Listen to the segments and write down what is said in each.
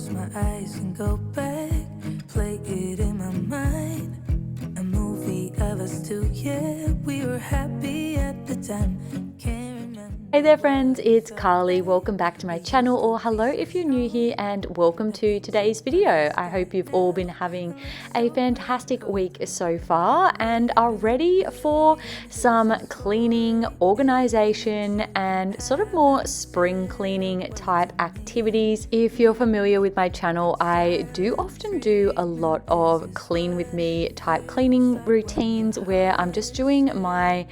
close my eyes and go back, play it in my mind. A movie of us two, yeah, we were happy at the time. Hey there friends, it's Carly. Welcome back to my channel, or hello if you're new here, and welcome to today's video. I hope you've all been having a fantastic week so far and are ready for some cleaning, organization and sort of more spring cleaning type activities. If you're familiar with my channel, I do often do a lot of clean with me type cleaning routines where I'm just doing my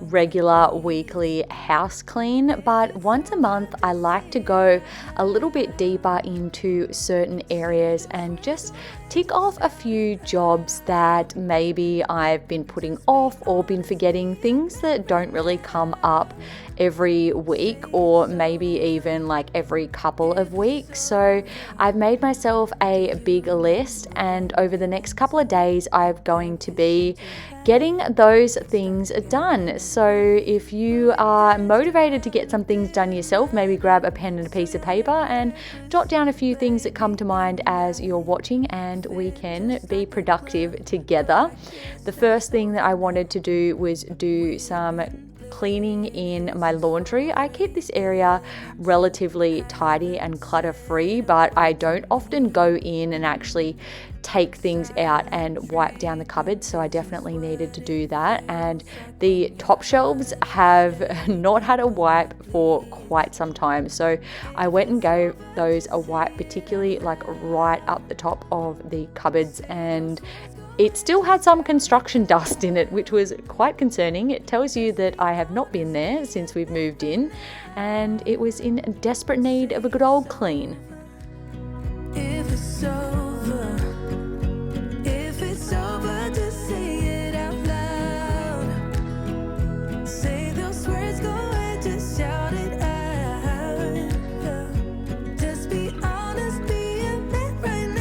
regular weekly house clean, but once a month I like to go a little bit deeper into certain areas and just tick off a few jobs that maybe I've been putting off or been forgetting, things that don't really come up every week or maybe even like every couple of weeks. So I've made myself a big list, and over the next couple of days I'm going to be getting those things done. So if you are motivated to get some things done yourself, maybe grab a pen and a piece of paper and jot down a few things that come to mind as you're watching, and we can be productive together. The first thing that I wanted to do was do some cleaning in my laundry. I keep this area relatively tidy and clutter free, but I don't often go in and actually take things out and wipe down the cupboard, so I definitely needed to do that. And the top shelves have not had a wipe for quite some time, so I went and gave those a wipe, particularly like right up the top of the cupboards, and it still had some construction dust in it, which was quite concerning. It tells you that I have not been there since we've moved in, and it was in desperate need of a good old clean. If it's over, just say it out loud. Say those words, go ahead, just shout it out. Just be honest, be a man right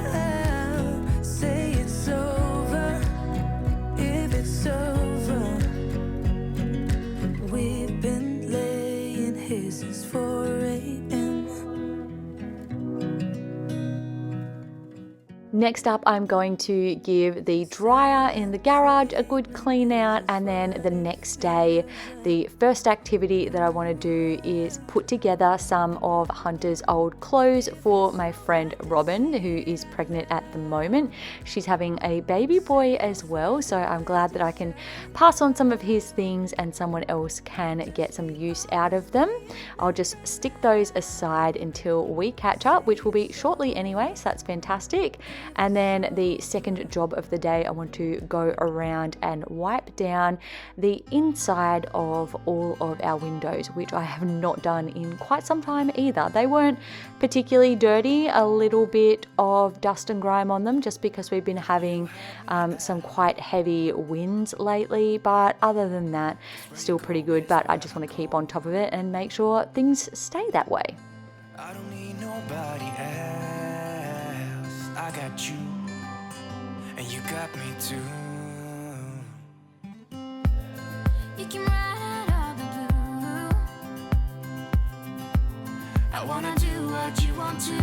now. Say it's over, if it's over. We've been laying here since 4 a.m. Next up, I'm going to give the dryer in the garage a good clean out, and then the next day, the first activity that I want to do is put together some of Hunter's old clothes for my friend Robin, who is pregnant at the moment. She's having a baby boy as well, so I'm glad that I can pass on some of his things and someone else can get some use out of them. I'll just stick those aside until we catch up, which will be shortly anyway, so that's fantastic. And then the second job of the day, I want to go around and wipe down the inside of all of our windows, which I have not done in quite some time either. They weren't particularly dirty, a little bit of dust and grime on them just because we've been having some quite heavy winds lately, but other than that, still pretty good. But I just want to keep on top of it and make sure things stay that way. I don't need nobody else. I got you, and you got me too. You can ride out of the blue. I wanna do what you want to.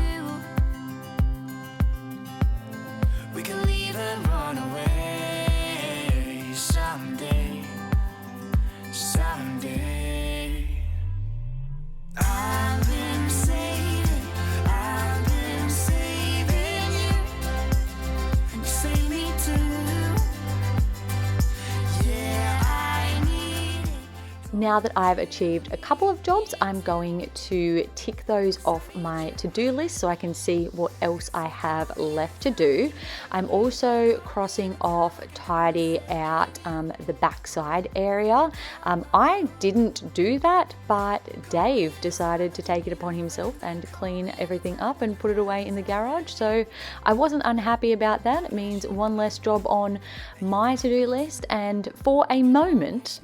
We can leave and run away someday, someday. I've been saving you, and you save me too. Yeah, I need it. Now that I've achieved a couple of jobs, I'm going to tick those off my to-do list so I can see what else I have left to do. I'm also crossing off tidy out the backside area. I didn't do that, but Dave decided to take it upon himself and clean everything up and put it away in the garage. So I wasn't unhappy about that. It means one less job on my to-do list, and for a moment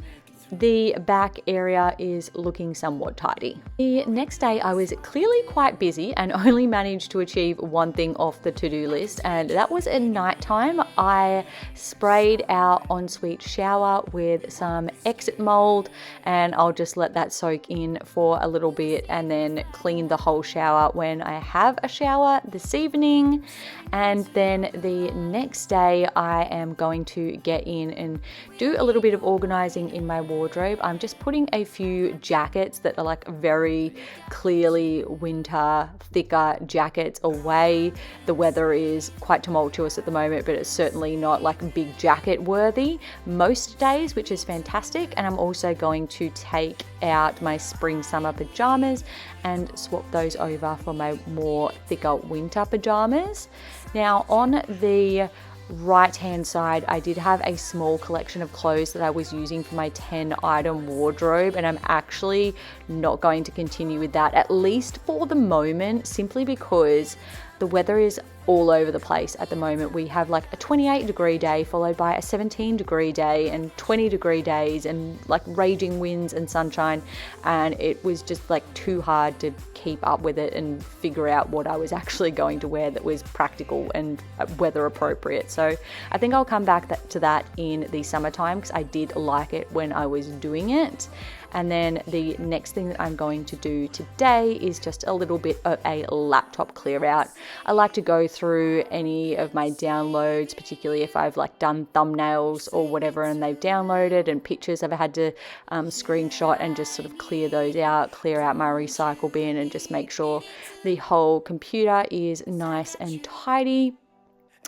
the back area is looking somewhat tidy. The next day I was clearly quite busy and only managed to achieve one thing off the to-do list, and that was at nighttime. I sprayed our ensuite shower with some exit mold, and I'll just let that soak in for a little bit and then clean the whole shower when I have a shower this evening. And then the next day I am going to get in and do a little bit of organizing in my wardrobe. I'm just putting a few jackets that are like very clearly winter, thicker jackets away. The weather is quite tumultuous at the moment, but it's certainly not like big jacket worthy most days, which is fantastic. And I'm also going to take out my spring summer pajamas and swap those over for my more thicker winter pajamas. Now on the right hand side, I did have a small collection of clothes that I was using for my 10 item wardrobe, and I'm actually not going to continue with that, at least for the moment, simply because the weather is all over the place at the moment. We have like a 28-degree day followed by a 17-degree day and 20-degree days and like raging winds and sunshine, and it was just like too hard to keep up with it and figure out what I was actually going to wear that was practical and weather appropriate. So I think I'll come back to that in the summertime because I did like it when I was doing it. And then the next thing that I'm going to do today is just a little bit of a laptop clear out. I like to go through any of my downloads, particularly if I've like done thumbnails or whatever and they've downloaded, and pictures I've had to screenshot, and just sort of clear those out, clear out my recycle bin, and just make sure the whole computer is nice and tidy.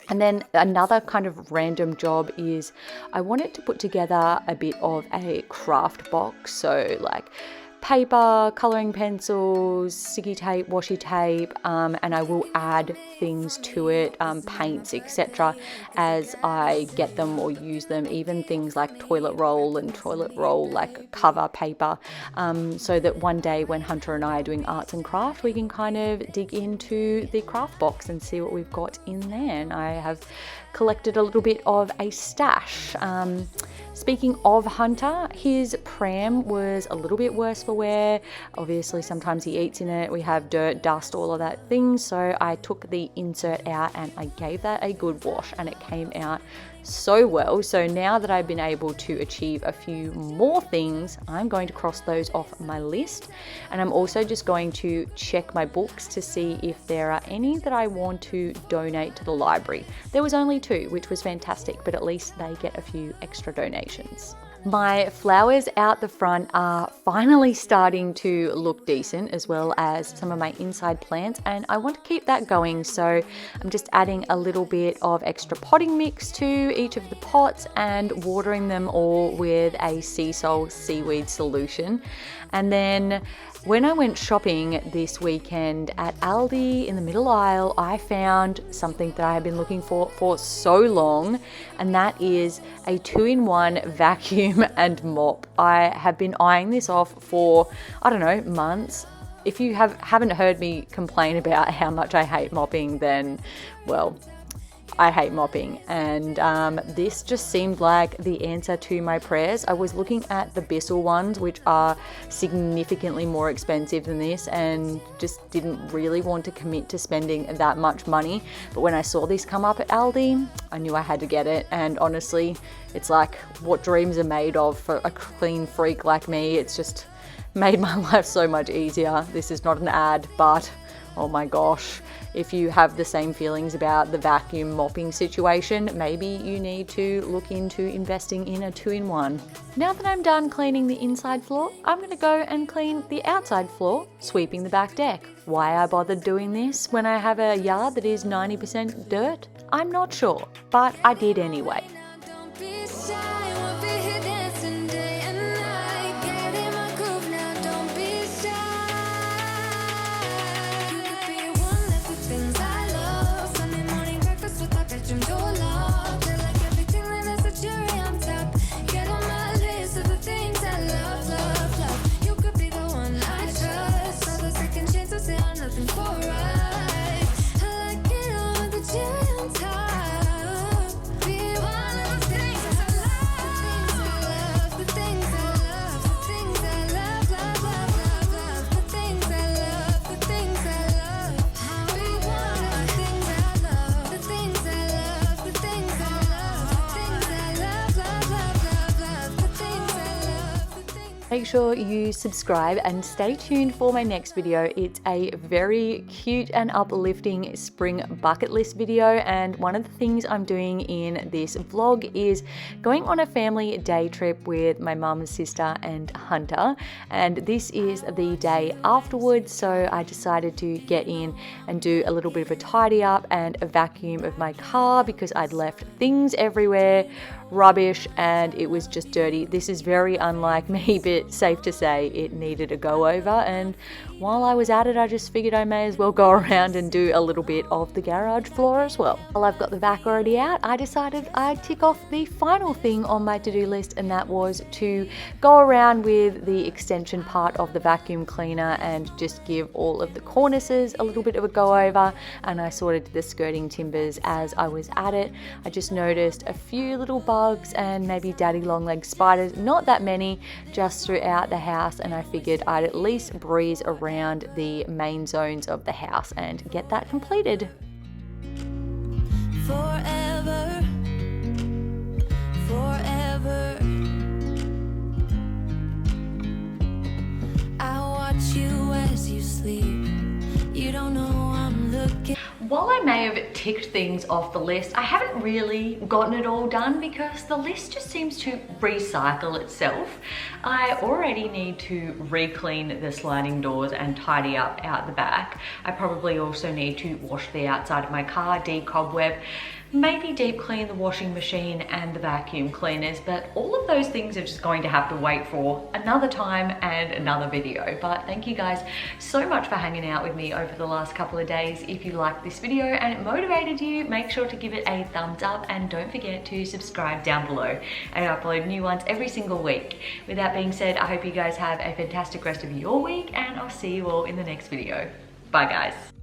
And then another kind of random job is I wanted to put together a bit of a craft box. So like paper, coloring pencils, sticky tape, washi tape, and I will add things to it, paints, etc., as I get them or use them, even things like toilet roll and toilet roll like cover paper, so that one day when Hunter and I are doing arts and craft, we can kind of dig into the craft box and see what we've got in there. And I have collected a little bit of a stash. Speaking of Hunter, his pram was a little bit worse for wear. Obviously, sometimes he eats in it. We have dirt, dust, all of that thing. So I took the insert out and I gave that a good wash, and it came out so well. So now that I've been able to achieve a few more things, I'm going to cross those off my list. And I'm also just going to check my books to see if there are any that I want to donate to the library. There was only 2, which was fantastic, but at least they get a few extra donations. My flowers out the front are finally starting to look decent, as well as some of my inside plants, and I want to keep that going. So I'm just adding a little bit of extra potting mix to each of the pots and watering them all with a sea salt seaweed solution. And then when I went shopping this weekend at Aldi in the middle aisle, I found something that I have been looking for so long, and that is a 2-in-1 vacuum and mop. I have been eyeing this off for, I don't know, months. If you haven't heard me complain about how much I hate mopping, then, well, I hate mopping, and this just seemed like the answer to my prayers. I was looking at the Bissell ones, which are significantly more expensive than this, and just didn't really want to commit to spending that much money. But when I saw this come up at Aldi, I knew I had to get it, and honestly, it's like what dreams are made of for a clean freak like me. It's just made my life so much easier. This is not an ad, but oh my gosh, if you have the same feelings about the vacuum mopping situation, maybe you need to look into investing in a 2-in-1. Now that I'm done cleaning the inside floor, I'm going to go and clean the outside floor, sweeping the back deck. Why I bothered doing this when I have a yard that is 90% dirt, I'm not sure, but I did anyway. Don't be shy, we'll be here dancing day and night. Get in my groove now, don't be shy. You could be one of the things I love. Sunday morning breakfast with my bedroom door locked. I like everything that has a cherry on top. Get on my list of the things I love, love, love. You could be the one I trust. All the second chances, they are nothing for us. I like it all with the cherry on top. Be one of the things I love. make sure you subscribe and stay tuned for my next video. It's a very cute and uplifting spring bucket list video, and one of the things I'm doing in this vlog is going on a family day trip with my mum, sister and Hunter, and this is the day afterwards, so I decided to get in and do a little bit of a tidy up and a vacuum of my car because I'd left things everywhere, rubbish, and it was just dirty. This is very unlike me, but safe to say it needed a go over, and while I was at it I just figured I may as well go around and do a little bit of the garage floor as well. While I've got the vac already out, I decided I'd tick off the final thing on my to-do list, and that was to go around with the extension part of the vacuum cleaner and just give all of the cornices a little bit of a go over, and I sorted the skirting timbers as I was at it. I just noticed a few little bugs and maybe daddy long leg spiders, not that many, just throughout the house, and I figured I'd at least breeze around the main zones of the house and get that completed. Forever, forever, I watch you as you sleep. You don't know I'm looking. While I may have ticked things off the list, I haven't really gotten it all done because the list just seems to recycle itself. I already need to re-clean the sliding doors and tidy up out the back. I probably also need to wash the outside of my car, de-cobweb, maybe deep clean the washing machine and the vacuum cleaners, but all of those things are just going to have to wait for another time and another video. But thank you guys so much for hanging out with me over the last couple of days. If you liked this video and it motivated you, make sure to give it a thumbs up and don't forget to subscribe down below. I upload new ones every single week. With that being said, I hope you guys have a fantastic rest of your week, and I'll see you all in the next video. Bye guys.